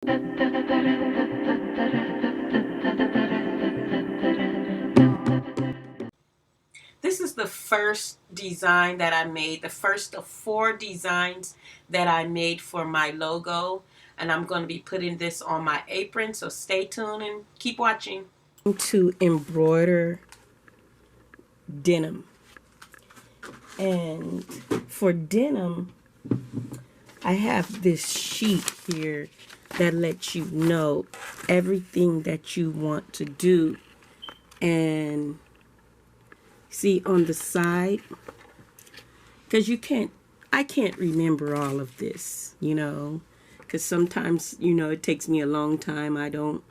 This is the first design that I made, the first of 4 designs that I made for my logo. And I'm going to be putting this on my apron, so stay tuned and keep watching. To embroider denim. And for denim, I have this sheet here that lets you know everything that you want to do. And see on the side, because I can't remember all of this, because sometimes, it takes me a long time. I don't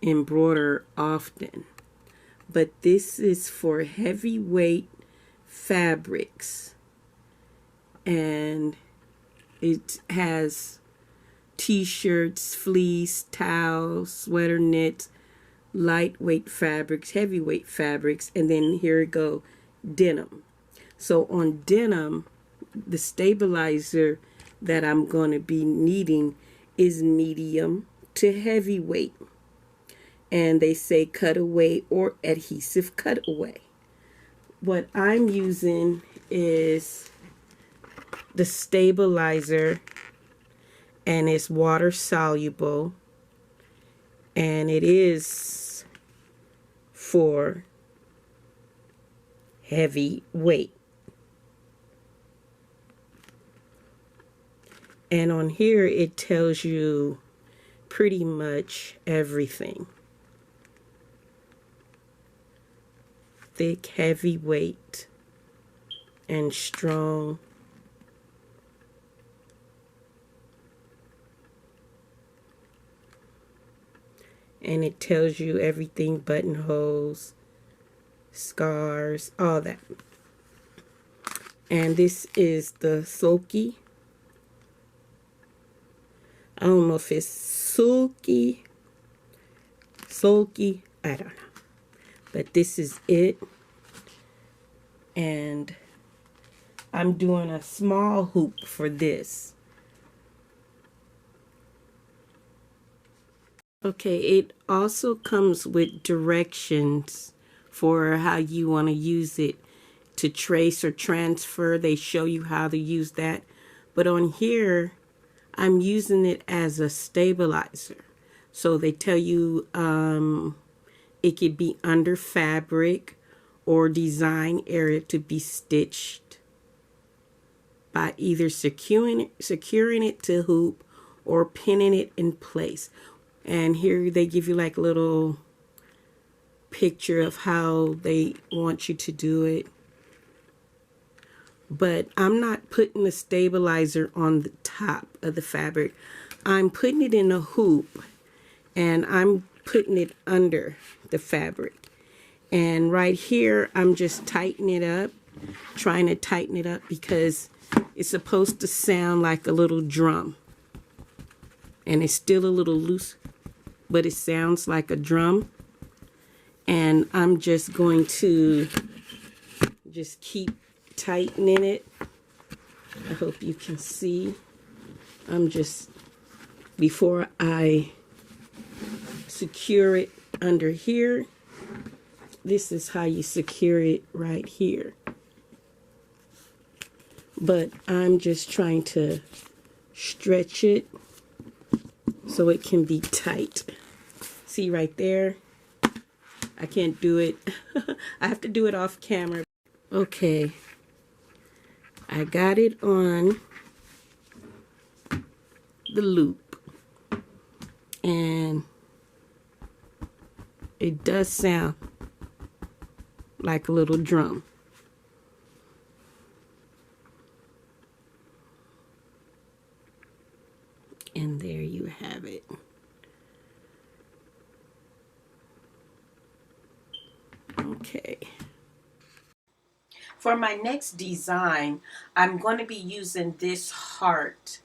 embroider often. But this is for heavyweight fabrics. And it has t-shirts, fleece, towels, sweater knits, lightweight fabrics, heavyweight fabrics, and then here we go, denim. So on denim, the stabilizer that I'm going to be needing is medium to heavyweight. And they say cutaway or adhesive cutaway. What I'm using is the stabilizer, and it's water soluble, and it is for heavy weight. And on here it tells you pretty much everything. Thick, heavy weight, and strong. And it tells you everything, buttonholes, scars, all that. And this is the sulky. I don't know if it's sulky, I don't know. But this is it. And I'm doing a small hoop for this. Okay, it also comes with directions for how you want to use it to trace or transfer. They show you how to use that. But on here, I'm using it as a stabilizer. So they tell you it could be under fabric or design area to be stitched by either securing it to hoop or pinning it in place. And here they give you like a little picture of how they want you to do it. But I'm not putting the stabilizer on the top of the fabric. I'm putting it in a hoop, and I'm putting it under the fabric. And right here, I'm just tightening it up, trying to tighten it up because it's supposed to sound like a little drum. And it's still a little loose, but it sounds like a drum. And I'm just going to just keep tightening it. I hope you can see. I'm just, before I secure it under here, this is how you secure it right here. But I'm just trying to stretch it so it can be tight. See right there? I can't do it. I have to do it off camera. Okay. I got it on the loop. And it does sound like a little drum. And there you have it. Okay. For my next design, I'm going to be using this heart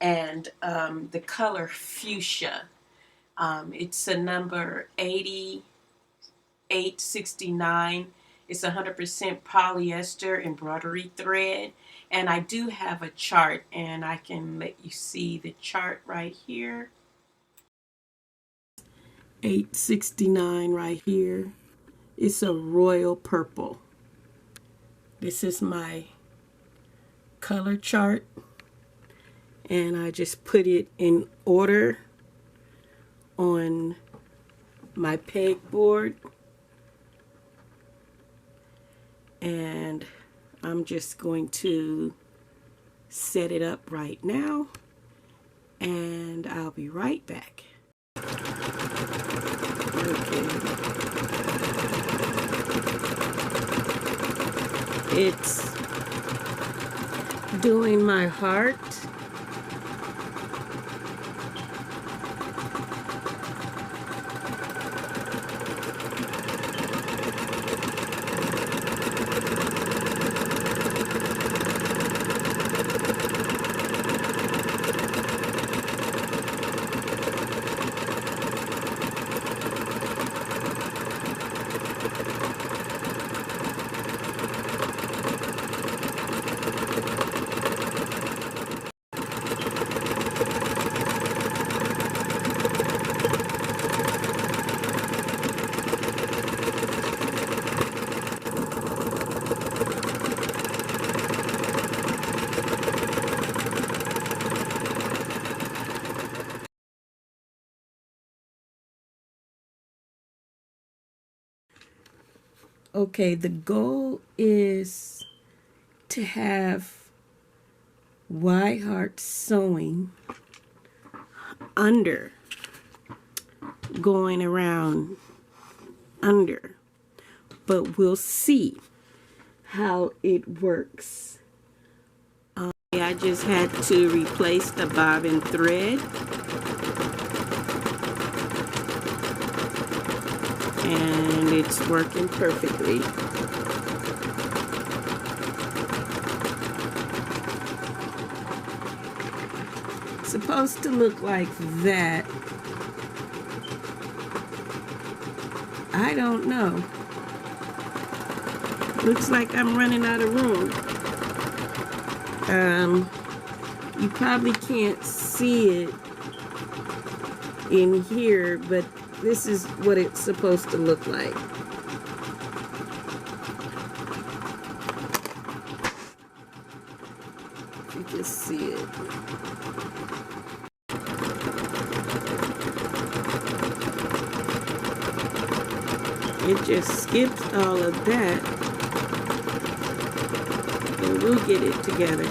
and the color fuchsia. It's a number 8869. It's 100% polyester embroidery thread. And I do have a chart, and I can let you see the chart right here. 869 right here. It's a royal purple. This is my color chart, and I just put it in order on my pegboard, and I'm just going to set it up right now, and I'll be right back. Okay. It's doing my heart. Okay, the goal is to have white heart sewing under, going around under, but we'll see how it works. I just had to replace the bobbin thread, and it's working perfectly. It's supposed to look like that. I don't know. Looks like I'm running out of room. You probably can't see it in here, but this is what it's supposed to look like. You can see it. It just skips all of that, and we'll get it together.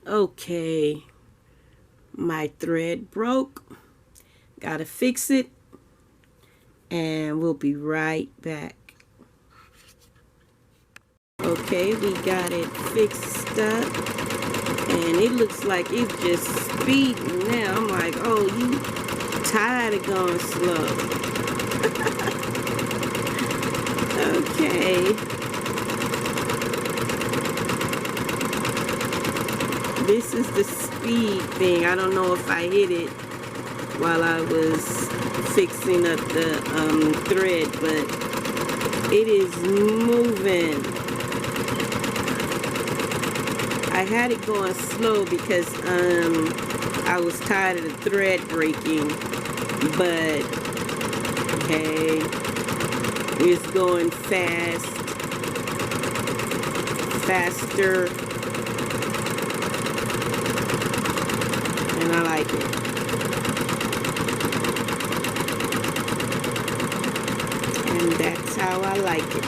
Okay, my thread broke. Gotta fix it, and we'll be right back. Okay, we got it fixed up, and it looks like it's just speeding now. I'm like, oh, you tired of going slow. Okay. This is the speed thing. I don't know if I hit it while I was fixing up the thread, but it is moving. I had it going slow because I was tired of the thread breaking, but hey, it's going faster, and I like it. And that's how I like it.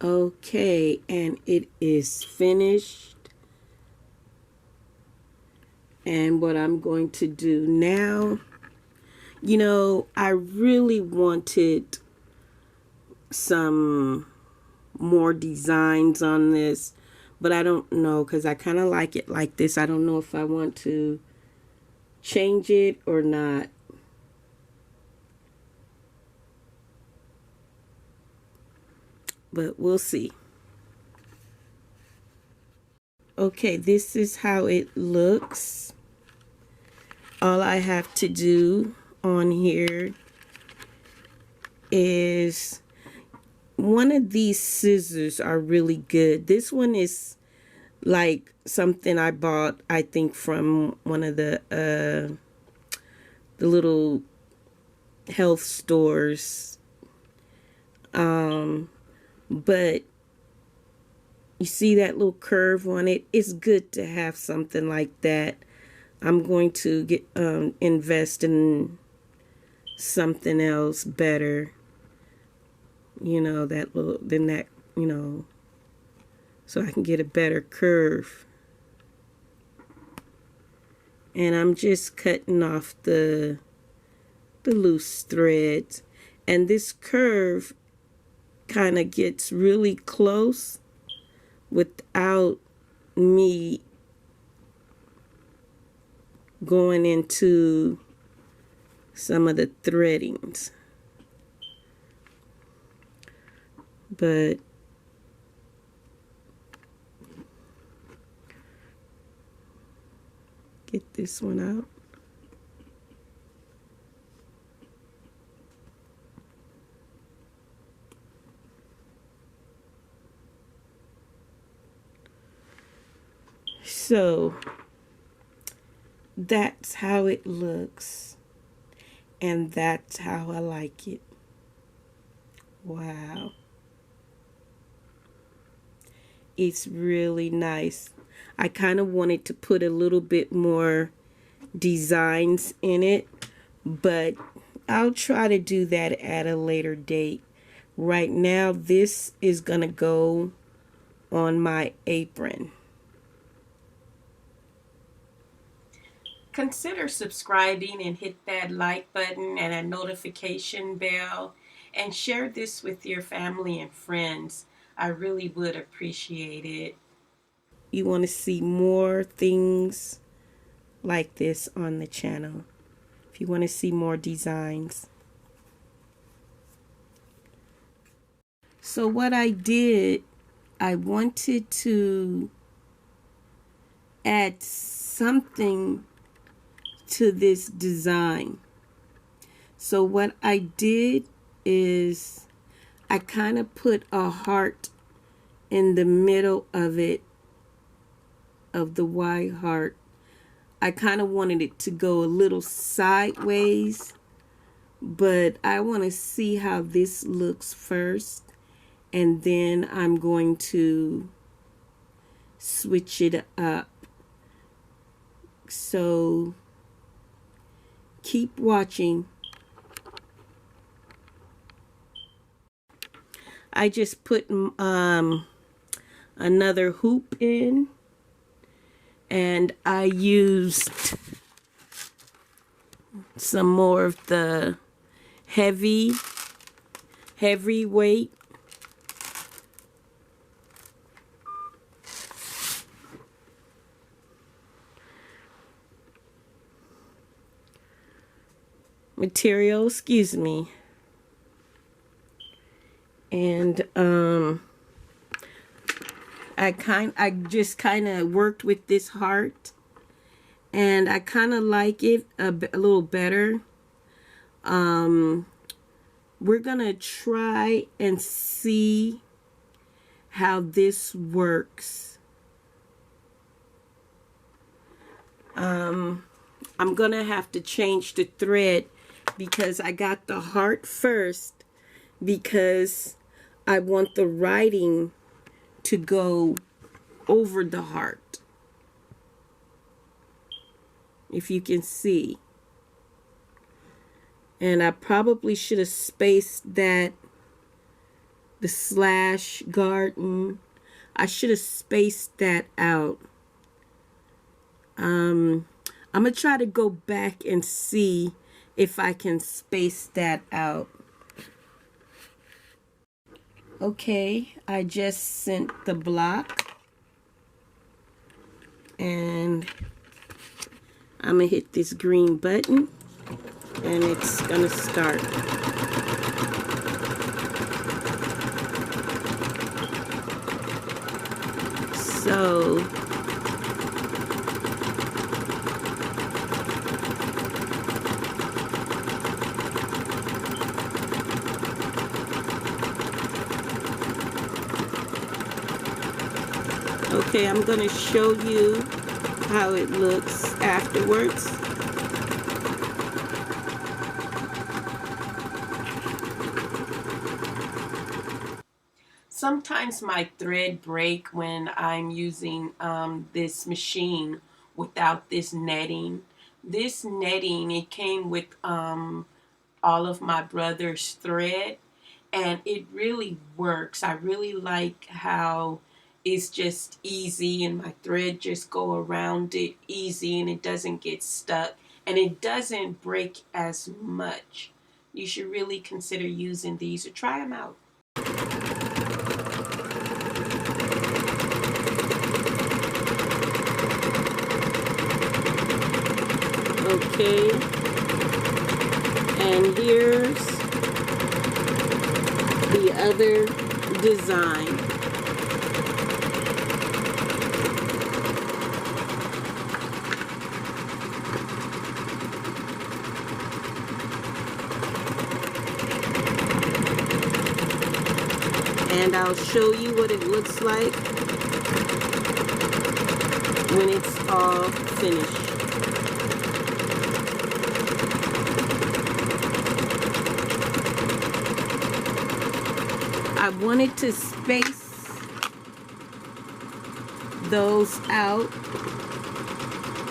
Okay, and it is finished. And what I'm going to do now, you know, I really wanted some more designs on this, but I don't know, because I kind of like it like this. I don't know if I want to change it or not. But we'll see. Okay, this is how it looks. All I have to do on here is, one of these scissors are really good. This one is like something I bought, I think, from one of the little health stores. But you see that little curve on it? It's good to have something like that. I'm going to get invest in something else better. You know, that little, than that, you know, so I can get a better curve. And I'm just cutting off the loose threads. And this curve kind of gets really close without me going into some of the threadings. But get this one out. So that's how it looks, and that's how I like it. Wow. It's really nice. I kind of wanted to put a little bit more designs in it, but I'll try to do that at a later date. Right now, this is gonna go on my apron. Consider subscribing and hit that like button and a notification bell, and share this with your family and friends. I really would appreciate it. You want to see more things like this on the channel, if you want to see more designs. So what I did, I wanted to add something to this design. So what I did is I kind of put a heart in the middle of it, of the white heart. I kind of wanted it to go a little sideways, but I want to see how this looks first, and then I'm going to switch it up. So keep watching. I just put another hoop in, and I used some more of the heavyweight material, excuse me. And I just kind of worked with this heart, and I kind of like it a little better. We're gonna try and see how this works. I'm gonna have to change the thread because I got the heart first, because I want the writing to go over the heart, if you can see. And I probably should have spaced that, the slash garden, I should have spaced that out. I'm gonna try to go back and see if I can space that out. Okay, I just sent the block, and I'm gonna hit this green button, and it's gonna start. So okay, I'm going to show you how it looks afterwards. Sometimes my thread break when I'm using this machine without this netting. This netting, it came with all of my brother's thread, and it really works. I really like how it's just easy and my thread just go around it easy, and it doesn't get stuck, and it doesn't break as much. You should really consider using these or try them out. Okay, and here's the other design. And I'll show you what it looks like when it's all finished. I wanted to space those out,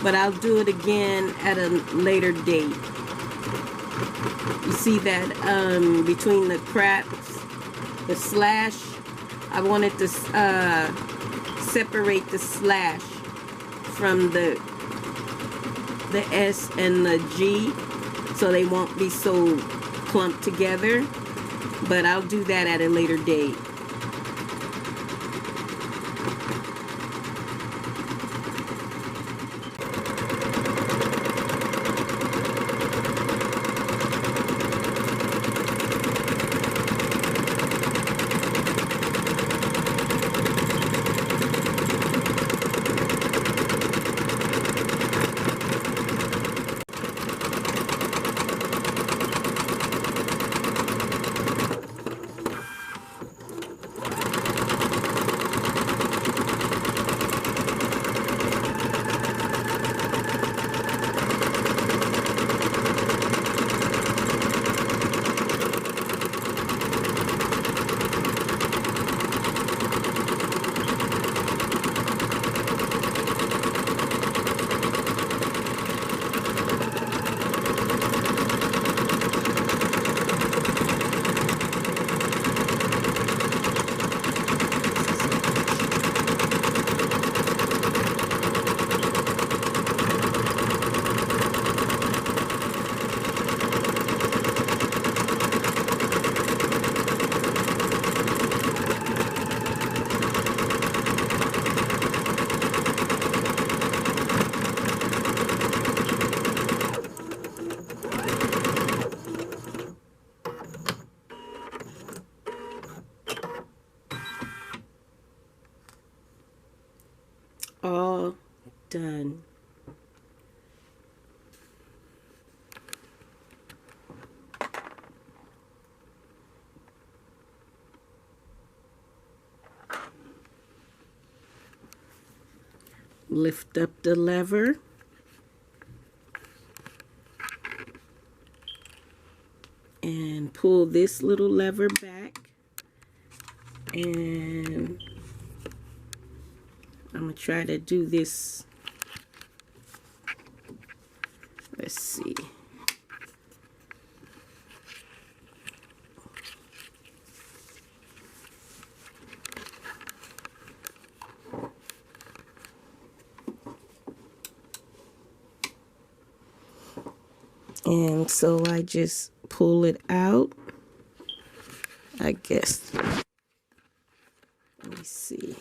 but I'll do it again at a later date. You see that between the craps, the slash, I wanted to separate the slash from the S and the G so they won't be so clumped together. But I'll do that at a later date. all done. Lift up the lever. And pull this little lever back. And I'm going to try to do this. Let's see. And so I just pull it out, I guess. Let me see.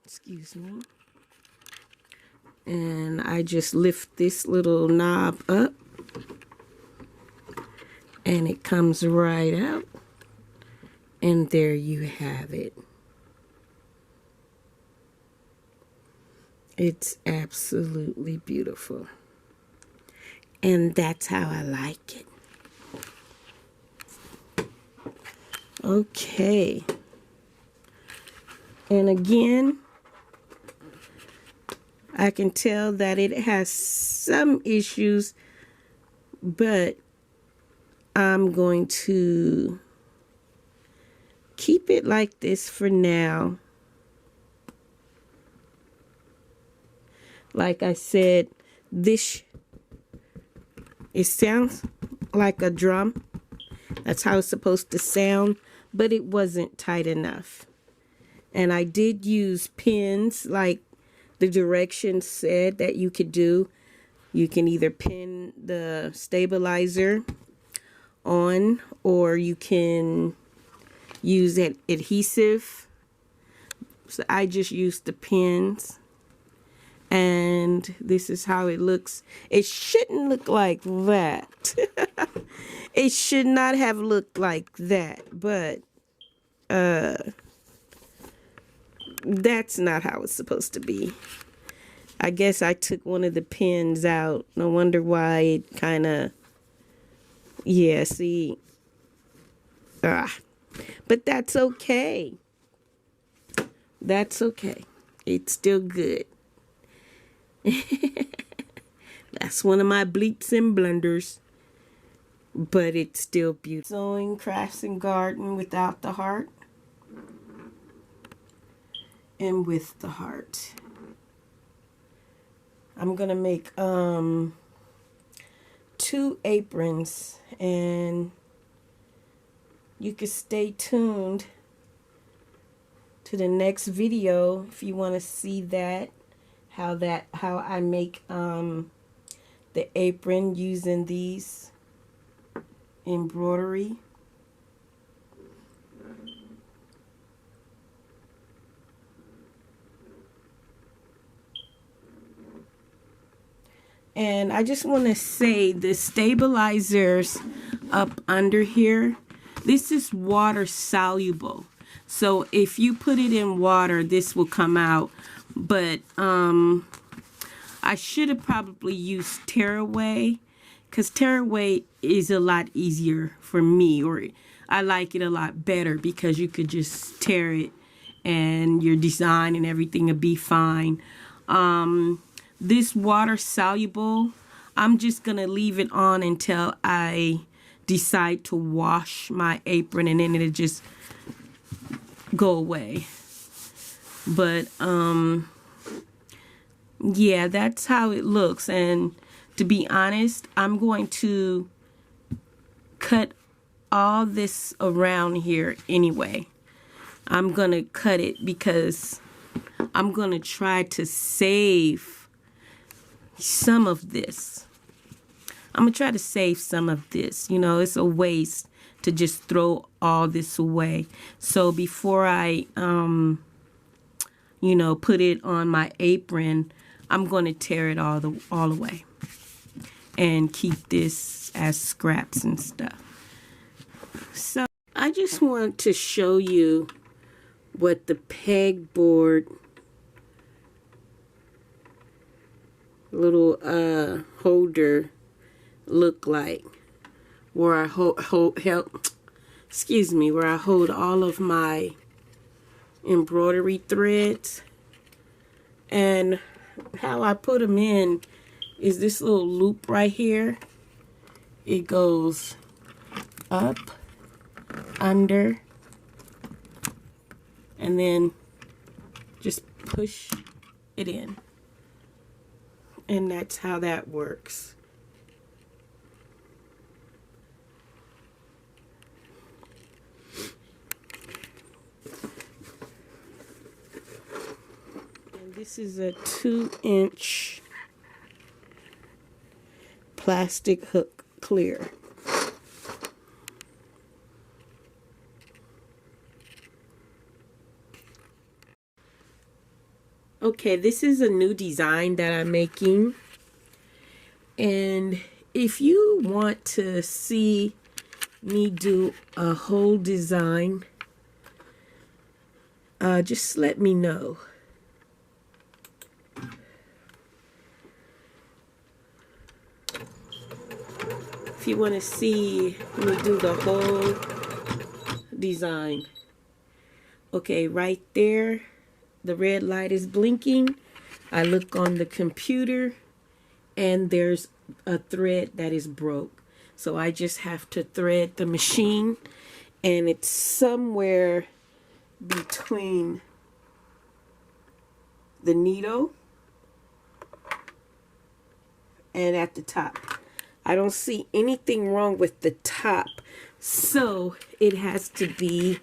Excuse me. And I just lift this little knob up and it comes right out. And there you have it. It's absolutely beautiful. And that's how I like it. Okay. And again, I can tell that it has some issues, but I'm going to keep it like this for now. Like I said, it sounds like a drum. That's how it's supposed to sound, but it wasn't tight enough. And I did use pins like the directions said that you could do. You can either pin the stabilizer on, or you can use that adhesive. So I just used the pins. And this is how it looks. It shouldn't look like that. It should not have looked like that. But that's not how it's supposed to be. I guess I took one of the pins out. No wonder why it kind of... Yeah, see. But that's okay. That's okay. It's still good. That's one of my bleeps and blunders, but it's still beautiful. Sewing Crafts and Garden without the heart and with the heart. I'm gonna make 2 aprons, and you can stay tuned to the next video if you want to see that. How I make the apron using these embroidery. And I just want to say the stabilizers up under here, this is water soluble. So if you put it in water, this will come out. But I should have probably used tearaway, because tearaway is a lot easier for me, or I like it a lot better because you could just tear it and your design and everything will be fine. This water soluble, I'm just gonna leave it on until I decide to wash my apron, and then it'll just go away. But yeah, that's how it looks. And to be honest, I'm going to cut all this around here anyway. I'm gonna cut it because I'm gonna try to save some of this. I'm gonna try to save some of this. You know, it's a waste to just throw all this away. So before I you know, put it on my apron, I'm going to tear it all away and keep this as scraps and stuff. So I just want to show you what the pegboard little holder look like, where I where I hold all of my embroidery threads. And how I put them in is this little loop right here. It goes up, under, and then just push it in. And that's how that works. And this is a 2-inch plastic hook clear. Okay, this is a new design that I'm making. And if you want to see me do a whole design, just let me know. If you want to see me do the whole design. Okay, right there. The red light is blinking. I look on the computer and there's a thread that is broke. So I just have to thread the machine, and it's somewhere between the needle and at the top. I don't see anything wrong with the top, so it has to be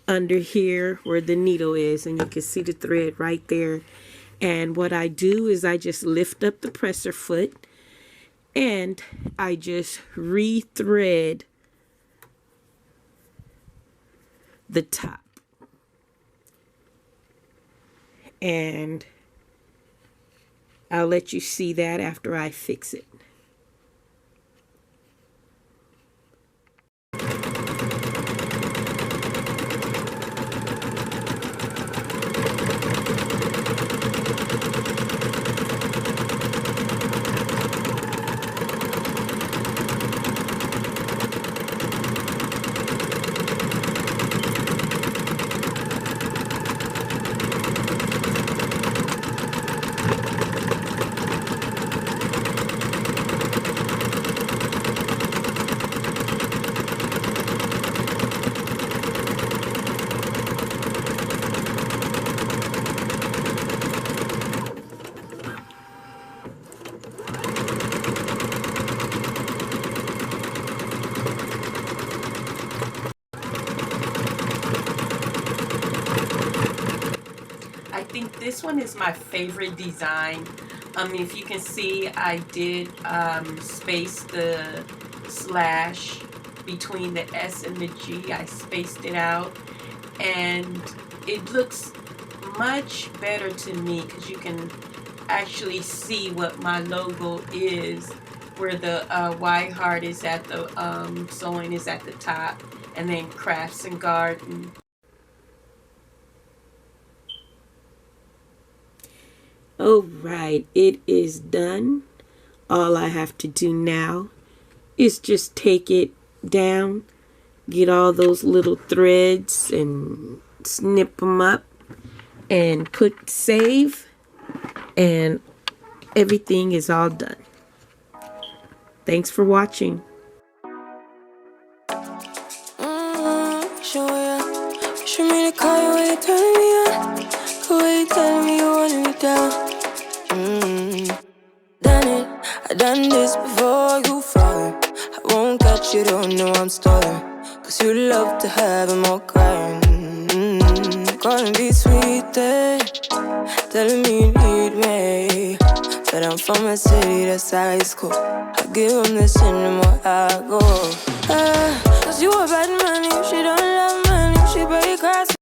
under here where the needle is, and you can see the thread right there. And what I do is I just lift up the presser foot and I just rethread the top. And I'll let you see that after I fix it. I think this one is my favorite design. If you can see, I did space the slash between the S and the G. I spaced it out, and it looks much better to me because you can actually see what my logo is, where the Y heart is at the sewing is at the top, and then crafts and garden. Alright, it is done. All I have to do now is just take it down, get all those little threads and snip them up and put save, and everything is all done. Thanks for watching. Show me the car when you turn me on. The way you tell me you want me down. Done it, I done this before you falling. I won't catch you, don't know I'm stalling. Cause you love to have them all crying. Calling me sweet, telling me you need me. But I'm from a city that's high school. I give them this anymore I go.